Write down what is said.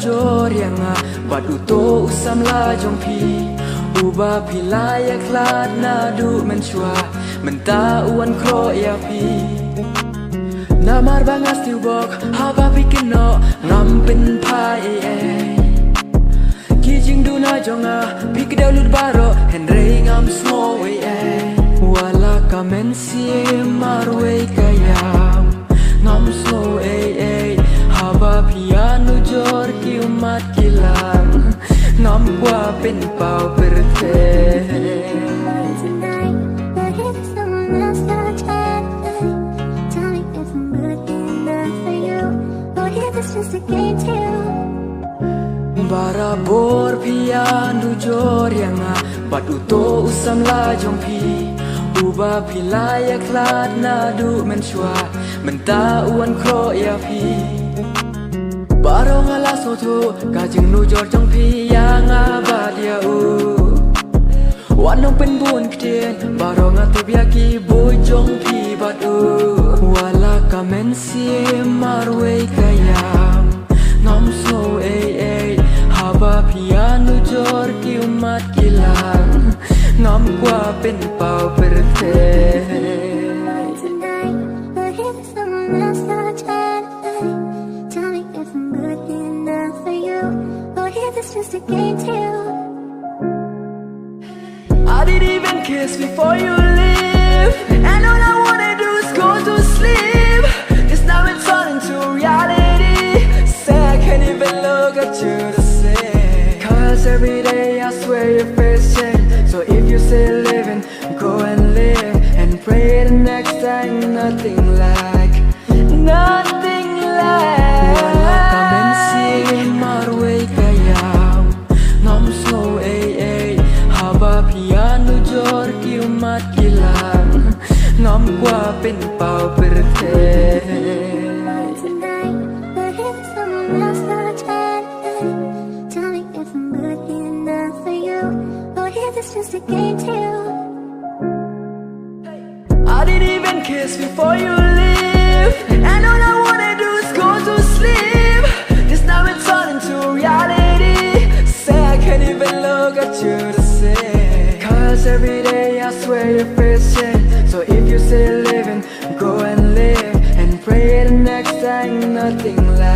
nujor yang bat uto usam la jong pi uba pilaya klat na du menchua menta uan kro ya pi namar bangas tiu bok haba bikin no ngam pen pai kijing du na jonga pik da lut baro henrei ngam smo we wala kamen si marwe kayam ngam smo haba piano jor ki umat kilang ngam kwa pen pau perte bara bor piano jor yang bat uto usam la jong pi uba pilaya klat na du menchua menta uan kro ya pi barong ala soto kajing nujor jong pi yang abad ya wanong pen bun kdien barong atub yaki boy jong pi bat wala kamen si marwe kayam ngam so haba piano jor ki umat kilang ngam kwa pen pau perte just a game too. I didn't even kiss before you leave, and all I wanna do is go to sleep. Cause now it's turning to reality. Say I can't even look at you the same. Cause every day I swear your face change. So if you say living, go and live, and pray the next time nothing like wala kamen si marwe kayam ngam so haba piano jor ki umat kilang ngam kwa pen pau perte Tonight, but if someone else got a chance, tell me if I'm good enough for you, or if it's just a game too. I didn't even kiss before you leave, and all I wanna do is go to sleep. Cause now it's turning to reality. Say I can't even look at you the same. Cause every day I swear your face change. So if you say living, go and live, and pray the next time nothing like